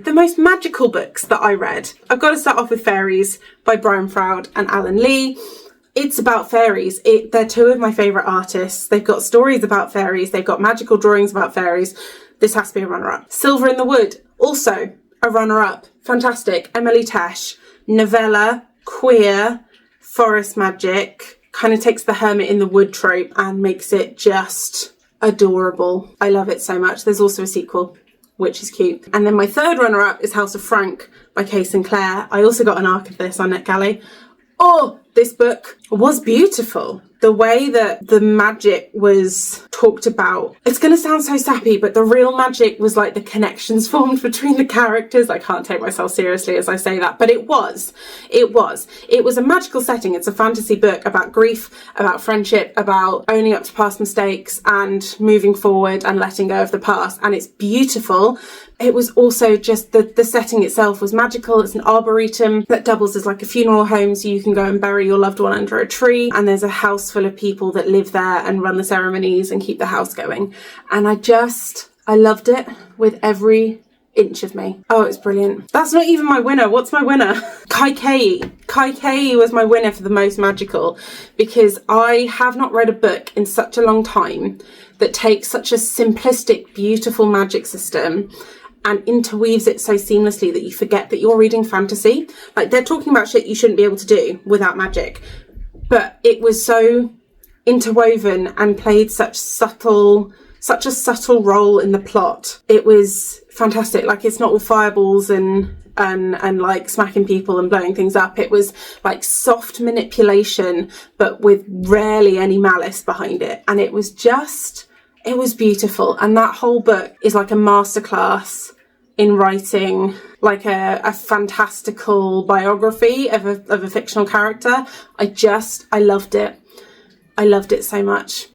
The most magical books that I read, I've got to start off with Fairies by Brian Froud and Alan Lee. It's about fairies. They're two of my favourite artists. They've got stories about fairies. They've got magical drawings about fairies. This has to be a runner-up. Silver in the Wood, also a runner-up. Fantastic. Emily Tesh, novella, queer, forest magic, kind of takes the hermit in the wood trope and makes it just adorable. I love it so much. There's also a sequel, which is cute. And then my third runner-up is House of Frank by Kay Sinclair. I also got an arc of this on NetGalley. Oh, this book was beautiful. The way that the magic was talked about. It's going to sound so sappy, but the real magic was like the connections formed between the characters. I can't take myself seriously as I say that, but it was a magical setting. It's a fantasy book about grief, about friendship, about owning up to past mistakes and moving forward and letting go of the past. And it's beautiful. It was also just the setting itself was magical. It's an arboretum that doubles as like a funeral home, so you can go and bury your loved one under a tree, and there's a house full of people that live there and run the ceremonies and keep the house going. And I loved it with every inch of me. Oh, it's brilliant. That's not even my winner. What's my winner? Kai was my winner for the most magical, because I have not read a book in such a long time that takes such a simplistic, beautiful magic system and interweaves it so seamlessly that you forget that you're reading fantasy. Like, they're talking about shit you shouldn't be able to do without magic, but it was so interwoven and played such a subtle role in the plot. It was fantastic. Like, it's not all fireballs and like smacking people and blowing things up. It was like soft manipulation, but with rarely any malice behind it. And it was beautiful. And that whole book is like a masterclass in writing like a fantastical biography of a fictional character. I loved it. I loved it so much.